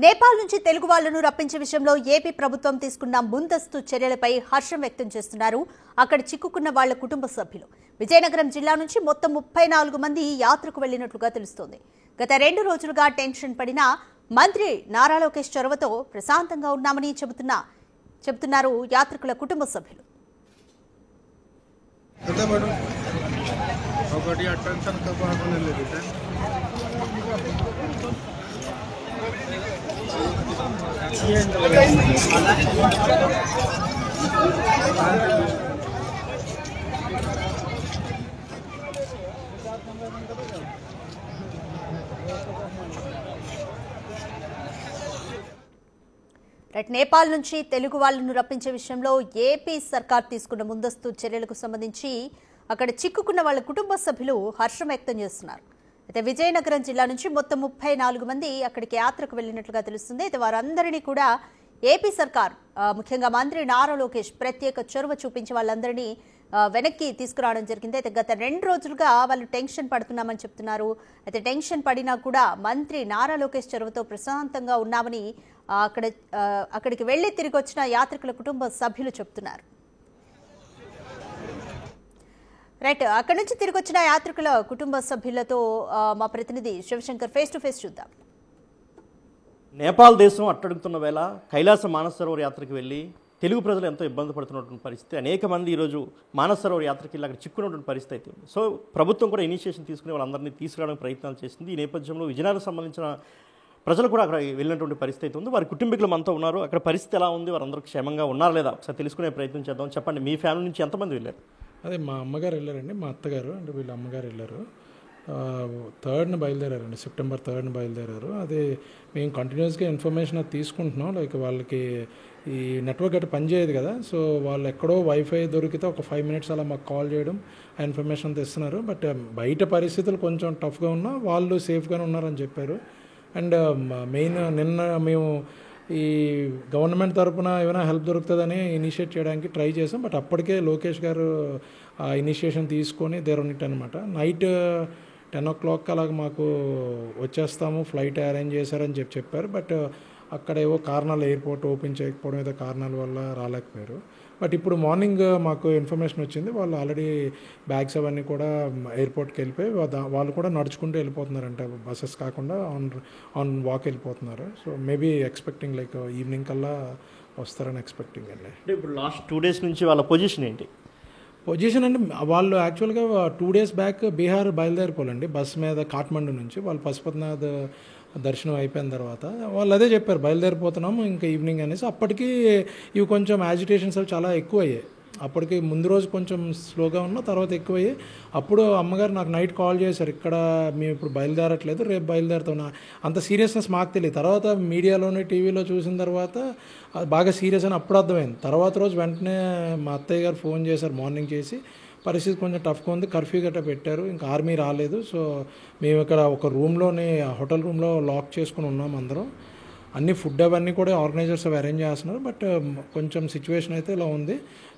నేపాల్ నుంచి తెలుగు వాళ్లను రప్పించే విషయంలో ఏపీ ప్రభుత్వం తీసుకున్న ముందస్తు చర్యలపై హర్షం వ్యక్తం చేస్తున్నారు అక్కడ చిక్కుకున్న వాళ్ల కుటుంబ సభ్యులు. విజయనగరం జిల్లా నుంచి మొత్తం 34 మంది యాత్రకు వెళ్లినట్లుగా తెలుస్తోంది. గత 2 రోజులుగా టెన్షన్ పడిన మంత్రి నారా లోకేష్ చొరవతో ప్రశాంతంగా ఉన్నామని చెబుతున్నారు యాత్రికుల కుటుంబ సభ్యులు. నేపాల్ నుంచి తెలుగు వాళ్లను రప్పించే విషయంలో ఏపీ సర్కార్ తీసుకున్న ముందస్తు చర్యలకు సంబంధించి అక్కడ చిక్కుకున్న వాళ్ళ కుటుంబ సభ్యులు హర్షం వ్యక్తం చేస్తున్నారు. అయితే విజయనగరం జిల్లా నుంచి మొత్తం 34 మంది అక్కడికి యాత్రకు వెళ్లినట్లుగా తెలుస్తుంది. అయితే వారందరినీ కూడా ఏపీ సర్కార్ ముఖ్యంగా మంత్రి నారా లోకేష్ ప్రత్యేక చొరవ చూపించి వాళ్ళందరినీ వెనక్కి తీసుకురావడం జరిగింది. అయితే గత 2 రోజులుగా వాళ్ళు టెన్షన్ పడుతున్నామని చెప్తున్నారు. అయితే టెన్షన్ పడినా కూడా మంత్రి నారా లోకేష్ చొరవతో ప్రశాంతంగా ఉన్నామని అక్కడికి వెళ్లి తిరిగి వచ్చిన యాత్రికుల కుటుంబ సభ్యులు చెప్తున్నారు. రైట్, అక్కడి నుంచి తిరిగి వచ్చిన యాత్రికుల కుటుంబ సభ్యులతో మా ప్రతినిధి శివశంకర్ ఫేస్ టు ఫేస్ చూద్దాం. నేపాల్ దేశం అట్టడుగుతున్న వేళ కైలాస మానస సరోవర్ యాత్రకు వెళ్ళి తెలుగు ప్రజలు ఎంతో ఇబ్బంది పడుతున్నటువంటి పరిస్థితి. అనేక మంది ఈరోజు మానస సరోవర్ యాత్రకి వెళ్ళి అక్కడ చిక్కున్నటువంటి పరిస్థితి అయితే ఉంది. సో ప్రభుత్వం కూడా ఇనిషియేషన్ తీసుకుని వాళ్ళందరినీ తీసుకురావడానికి ప్రయత్నాలు చేస్తుంది. ఈ నేపథ్యంలో విజయనగరం సంబంధించిన ప్రజలు కూడా అక్కడ వెళ్ళినటువంటి పరిస్థితి ఉంది. వారి కుటుంబీకులు మనతో ఉన్నారు. అక్కడ పరిస్థితి ఎలా ఉంది, వారందరూ క్షేమంగా ఉన్నారా లేదా ఒకసారి తెలుసుకునే ప్రయత్నం చేద్దాం. చెప్పండి, మీ ఫ్యామిలీ నుంచి ఎంతమంది వెళ్ళారు? అదే మా అమ్మగారు వెళ్ళారండి, మా అత్తగారు అంటే వీళ్ళ అమ్మగారు వెళ్ళారు. 3rd బయలుదేరారండి, సెప్టెంబర్ 3rd బయలుదేరారు. అదే మేము కంటిన్యూస్గా ఇన్ఫర్మేషన్ అది తీసుకుంటున్నాం. లైక్ వాళ్ళకి ఈ నెట్వర్క్ గట్రా పనిచేయదు కదా, సో వాళ్ళు ఎక్కడో వైఫై దొరికితే ఒక 5 minutes అలా మాకు కాల్ చేయడం, ఆ ఇన్ఫర్మేషన్ తెస్తున్నారు. బట్ బయట పరిస్థితులు కొంచెం టఫ్గా ఉన్నా వాళ్ళు సేఫ్గానే ఉన్నారని చెప్పారు. అండ్ మెయిన్ నిన్న మేము ఈ గవర్నమెంట్ తరఫున ఏమైనా హెల్ప్ దొరుకుతుందని ఇనిషియేట్ చేయడానికి ట్రై చేసాం. బట్ అప్పటికే లోకేష్ గారు ఆ ఇనిషియేషన్ తీసుకొని దేరొనిట్ అనమాట. నైట్ 10 o'clock అలాగ మాకు వచ్చేస్తాము, ఫ్లైట్ అరేంజ్ చేశారని చెప్పారు. బట్ అక్కడ ఏవో కారణాలు, ఎయిర్పోర్ట్ ఓపెన్ చేయకపోవడం ఏదో కారణాల వల్ల రాలేకపోయారు. బట్ ఇప్పుడు మార్నింగ్ మాకు ఇన్ఫర్మేషన్ వచ్చింది, వాళ్ళు ఆల్రెడీ బ్యాగ్స్ అవన్నీ కూడా ఎయిర్పోర్ట్కి వెళ్ళిపోయి వాళ్ళు కూడా నడుచుకుంటూ వెళ్ళిపోతున్నారంట, బస్సెస్ కాకుండా ఆన్ వాక్ వెళ్ళిపోతున్నారు. So maybe expecting like evening కల్లా వస్తారని ఎక్స్పెక్టింగ్ అండి. అంటే ఇప్పుడు లాస్ట్ 2 days నుంచి వాళ్ళ పొజిషన్ ఏంటి? పొజిషన్ అంటే వాళ్ళు యాక్చువల్గా 2 days బ్యాక్ బీహార్ బయలుదేరిపోలండి బస్ మీద కాఠ్మండు నుంచి. వాళ్ళు పశుపతినాథ్ దర్శనం అయిపోయిన తర్వాత వాళ్ళు అదే చెప్పారు, బయలుదేరిపోతున్నాము ఇంకా ఈవినింగ్ అనేసి. అప్పటికి ఇవి కొంచెం యాజిటేషన్స్ అవి చాలా ఎక్కువ అయ్యాయి. అప్పటికి ముందు రోజు కొంచెం స్లోగా ఉన్నా, తర్వాత ఎక్కువయ్యాయి. అప్పుడు అమ్మగారు నాకు నైట్ కాల్ చేశారు, ఇక్కడ మేము ఇప్పుడు బయలుదేరట్లేదు, రేపు బయలుదేరుతాం. అంత సీరియస్నెస్ మాకు తెలియదు. తర్వాత మీడియాలోనే టీవీలో చూసిన తర్వాత బాగా సీరియస్ అని అప్పుడు అర్థమైంది. తర్వాత రోజు వెంటనే మా అత్తయ్య గారు ఫోన్ చేశారు, మార్నింగ్ చేసి పరిస్థితి కొంచెం టఫ్గా ఉంది, కర్ఫ్యూ గట్రా పెట్టారు, ఇంకా ఆర్మీ రాలేదు. సో మేము ఇక్కడ ఒక రూమ్లోనే హోటల్ రూమ్లో లాక్ చేసుకుని ఉన్నాం అందరం. అన్ని ఫుడ్ అవన్నీ కూడా ఆర్గనైజర్స్ అవి అరేంజ్ చేస్తున్నారు. బట్ కొంచెం సిచ్యువేషన్ అయితే ఇలా ఉంది,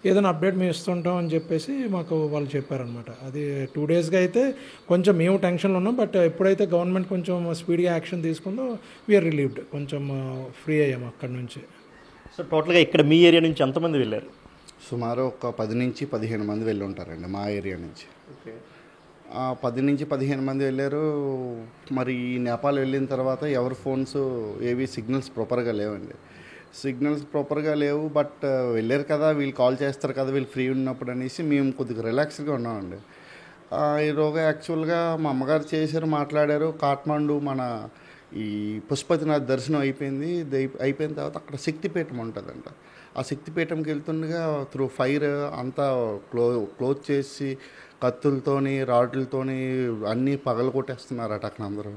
ఏదైనా అప్డేట్ మేము ఇస్తుంటాం అని చెప్పేసి మాకు వాళ్ళు చెప్పారనమాట. అది 2 daysగా అయితే కొంచెం మేము టెన్షన్లో ఉన్నాం. బట్ ఎప్పుడైతే గవర్నమెంట్ కొంచెం స్పీడ్గా యాక్షన్ తీసుకుందో వీఆర్ రిలీవ్డ్, కొంచెం ఫ్రీ అయ్యాము అక్కడి నుంచి. సో టోటల్గా ఇక్కడ మీ ఏరియా నుంచి ఎంతమంది వెళ్ళారు? సుమారు ఒక 10 నుంచి 15 మంది వెళ్ళి ఉంటారండి మా ఏరియా నుంచి. ఓకే, 10 నుంచి 15 మంది వెళ్ళారు. మరి నేపాల్ వెళ్ళిన తర్వాత ఎవరి ఫోన్స్ ఏవి సిగ్నల్స్ ప్రాపర్గా లేవండి. సిగ్నల్స్ ప్రాపర్గా లేవు. బట్ వెళ్ళారు కదా, వీళ్ళు కాల్ చేస్తారు కదా, వీళ్ళు ఫ్రీ ఉన్నప్పుడు అనేసి మేము కొద్దిగా రిలాక్స్గా ఉన్నామండి. ఈరోజు యాక్చువల్గా మా అమ్మగారు చేశారు, మాట్లాడారు. కాఠ్మండు మన ఈ పశుపతినాథ్ దర్శనం అయిపోయింది. అయిపోయిన తర్వాత అక్కడ శక్తిపీఠం ఉంటుందంట. ఆ శక్తిపీఠంకి వెళ్తుండగా త్రూ ఫైర్ అంతా క్లోజ్ చేసి కత్తులతోని రాడ్లతోని అన్నీ పగలు కొట్టేస్తున్నారట అక్కడ అందరూ.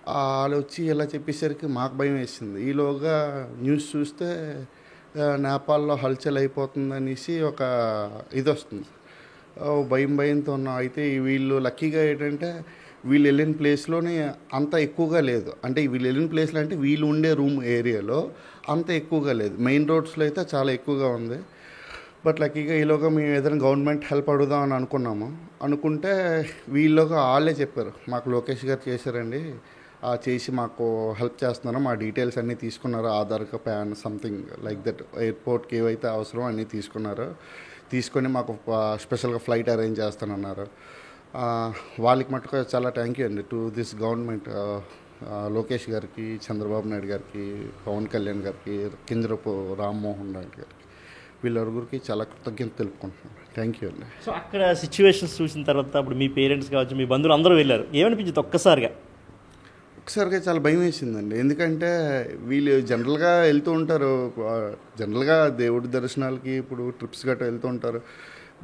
వాళ్ళు వచ్చి ఇలా చెప్పేసరికి మాకు భయం వేసింది. ఈలోగా న్యూస్ చూస్తే నేపాల్లో హల్చల్ అయిపోతుందనేసి ఒక ఇది వస్తుంది. భయంతో ఉన్నాం. అయితే వీళ్ళు లక్కీగా ఏంటంటే వీళ్ళు వెళ్ళిన ప్లేస్లోనే అంత ఎక్కువగా లేదు. అంటే వీళ్ళు వెళ్ళిన ప్లేస్లో అంటే వీళ్ళు ఉండే రూమ్ ఏరియాలో అంత ఎక్కువగా లేదు, మెయిన్ రోడ్స్లో అయితే చాలా ఎక్కువగా ఉంది. బట్ లక్కీగా ఈలోగా మేము ఏదైనా గవర్నమెంట్ హెల్ప్ అడుగుదామని అనుకున్నాము. అనుకుంటే వీళ్ళగా వాళ్ళే చెప్పారు, మాకు లోకేష్ గారు చేశారండి, చేసి మాకు హెల్ప్ చేస్తున్నారు. మా డీటెయిల్స్ అన్నీ తీసుకున్నారు, Aadhaar pan something like that, ఎయిర్పోర్ట్కి ఏవైతే అవసరం అన్నీ తీసుకొని మాకు స్పెషల్గా ఫ్లైట్ అరేంజ్ చేస్తానన్నారు. వాళ్ళకి మటుకు చాలా థ్యాంక్ యూ అండి టు దిస్ గవర్నమెంట్, లోకేష్ గారికి, చంద్రబాబు నాయుడు గారికి, పవన్ కళ్యాణ్ గారికి, కింజరపు రామ్మోహన్ నాయుడు గారికి, వీళ్ళరుగురికి చాలా కృతజ్ఞత తెలుపుకుంటున్నాను. థ్యాంక్ యూ అండి. సో అక్కడ సిచ్యువేషన్స్ చూసిన తర్వాత అప్పుడు మీ పేరెంట్స్ కావచ్చు, మీ బంధువులు అందరూ వెళ్ళారు, ఏమనిపించింది ఒక్కసారిగా చాలా భయం వేసిందండి. ఎందుకంటే వీళ్ళు జనరల్గా వెళ్తూ ఉంటారు, జనరల్గా దేవుడి దర్శనాలకి ఇప్పుడు ట్రిప్స్ గట్రా వెళ్తూ ఉంటారు.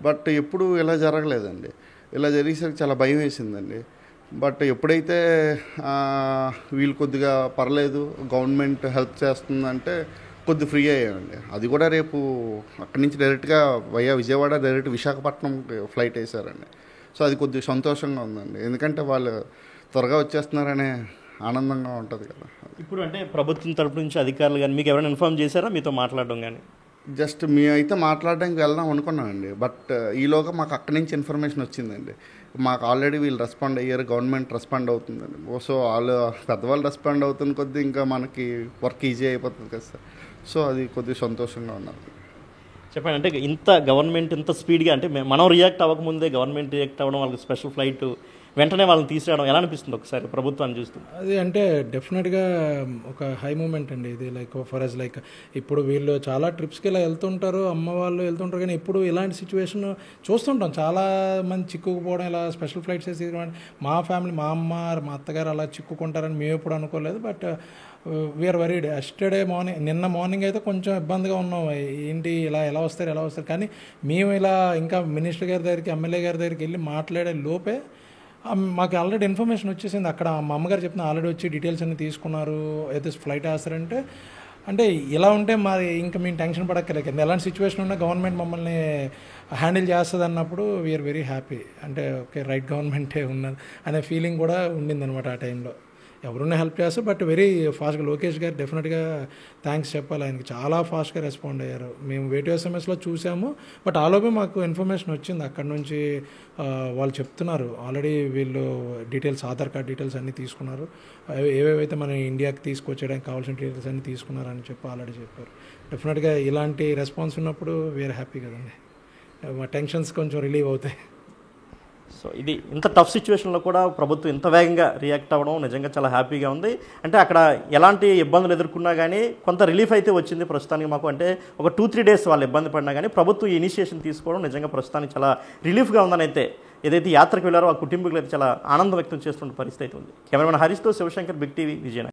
బట్ ఎప్పుడు ఇలా జరగలేదండి. ఇలా జరిగేసరికి చాలా భయం వేసిందండి. బట్ ఎప్పుడైతే వీళ్ళు కొద్దిగా పర్లేదు, గవర్నమెంట్ హెల్ప్ చేస్తుందంటే కొద్ది ఫ్రీ అయ్యామండి. అది కూడా రేపు అక్కడి నుంచి డైరెక్ట్గా విజయవాడ డైరెక్ట్ విశాఖపట్నం ఫ్లైట్ వేశారండి. సో అది కొద్దిగా సంతోషంగా ఉందండి, ఎందుకంటే వాళ్ళు త్వరగా వచ్చేస్తున్నారనే ఆనందంగా ఉంటుంది కదా. ఇప్పుడు అంటే ప్రభుత్వం తరపు నుంచి అధికారులు కానీ మీకు ఎవరైనా ఇన్ఫార్మ్ చేశారా, మీతో మాట్లాడడం కానీ? జస్ట్ మేమైతే మాట్లాడడానికి వెళ్దాం అనుకున్నామండి. బట్ ఈలోగా మాకు అక్కడి నుంచి ఇన్ఫర్మేషన్ వచ్చిందండి. మాకు ఆల్రెడీ వీళ్ళు రెస్పాండ్ అయ్యారు, గవర్నమెంట్ రెస్పాండ్ అవుతుందండి. సో వాళ్ళు పెద్దవాళ్ళు రెస్పాండ్ అవుతున్న కొద్దీ ఇంకా మనకి వర్క్ ఈజీ అయిపోతుంది కదా సార్. సో అది కొద్దిగా సంతోషంగా ఉన్నారు. చెప్పండి, అంటే ఇంత గవర్నమెంట్ ఇంత స్పీడ్గా, అంటే మనం రియాక్ట్ అవ్వకముందే గవర్నమెంట్ రియాక్ట్ అవ్వడం, వాళ్ళకి స్పెషల్ ఫ్లైట్ వెంటనే వాళ్ళని తీసుకురావడం ఎలా అనిపిస్తుంది ఒకసారి ప్రభుత్వాన్ని చూస్తుంది? అది అంటే డెఫినెట్గా ఒక హై మూమెంట్ అండి ఇది. లైక్ ఫర్ అస్ లైక్ ఇప్పుడు వీళ్ళు చాలా ట్రిప్స్కి ఇలా వెళ్తుంటారు, అమ్మ వాళ్ళు వెళ్తుంటారు, కానీ ఇప్పుడు ఇలాంటి సిచ్యువేషన్ చూస్తుంటాం. చాలా మంది చిక్కుకుపోవడం, ఇలా స్పెషల్ ఫ్లైట్స్ వేసి మా ఫ్యామిలీ, మా అమ్మ, మా అత్తగారు అలా చిక్కుకుంటారని మేము ఎప్పుడు అనుకోలేదు. But we are worried. నిన్న మార్నింగ్ అయితే కొంచెం ఇబ్బందిగా ఉన్నాం, ఏంటి ఎలా వస్తారు. కానీ మేము ఇలా ఇంకా మినిస్టర్ గారి దగ్గరికి, ఎమ్మెల్యే గారి దగ్గరికి వెళ్ళి మాట్లాడే లోపే మాకు ఆల్రెడీ ఇన్ఫర్మేషన్ వచ్చేసింది. అక్కడ మా అమ్మగారు చెప్పిన ఆల్రెడీ వచ్చి డీటెయిల్స్ అన్ని తీసుకున్నారు, అయితే ఫ్లైట్ వేస్తారంటే. అంటే ఇలా ఉంటే మరి ఇంకా మేము టెన్షన్ పడక్కర్లేదు. ఎలాంటి సిచ్యువేషన్ ఉన్నా గవర్నమెంట్ మమ్మల్ని హ్యాండిల్ చేస్తుంది అన్నప్పుడు వీఆర్ వెరీ హ్యాపీ. అంటే ఓకే, రైట్ గవర్నమెంటే ఉన్నది అనే ఫీలింగ్ కూడా ఉండిందనమాట ఆ టైంలో. ఎవరున్నా హెల్ప్ చేస్తారు, బట్ వెరీ ఫాస్ట్గా లోకేష్ గారు డెఫినెట్గా థ్యాంక్స్ చెప్పాలి. ఆయనకి చాలా ఫాస్ట్గా రెస్పాండ్ అయ్యారు. మేము వేటివ్ ఎస్ఎంఎస్లో చూసాము, బట్ ఆలోపే మాకు ఇన్ఫర్మేషన్ వచ్చింది. అక్కడ నుంచి వాళ్ళు చెప్తున్నారు ఆల్రెడీ వీళ్ళు డీటెయిల్స్, ఆధార్ కార్డ్ డీటెయిల్స్ అన్నీ తీసుకున్నారు, ఏవేవైతే మన ఇండియాకి తీసుకొచ్చేయడానికి కావాల్సిన డీటెయిల్స్ అన్నీ తీసుకున్నారని చెప్పి ఆల్రెడీ చెప్పారు. డెఫినెట్గా ఇలాంటి రెస్పాన్స్ ఉన్నప్పుడు వీఆర్ హ్యాపీ కదండి, మా టెన్షన్స్ కొంచెం రిలీవ్ అవుతాయి. సో ఇది ఇంత టఫ్ సిచ్యువేషన్లో కూడా ప్రభుత్వం ఇంత వేగంగా రియాక్ట్ అవ్వడం నిజంగా చాలా హ్యాపీగా ఉంది. అంటే అక్కడ ఎలాంటి ఇబ్బందులు ఎదుర్కొన్నా కానీ కొంత రిలీఫ్ అయితే వచ్చింది ప్రస్తుతానికి మాకు. అంటే ఒక 2-3 డేస్ వాళ్ళు ఇబ్బంది పడినా కానీ ప్రభుత్వం ఈ ఇనిషియేషన్ తీసుకోవడం నిజంగా ప్రస్తుతానికి చాలా రిలీఫ్గా ఉందని అయితే ఏదైతే యాత్రకు వెళ్ళారో ఆ కుటుంబీకులు అయితే చాలా ఆనందం వ్యక్తం చేస్తున్న పరిస్థితి అయితే ఉంది. కెమెరామెన్ హరీష్తో శివశంకర్, బిగ్ టీవీ, విజయనగరం.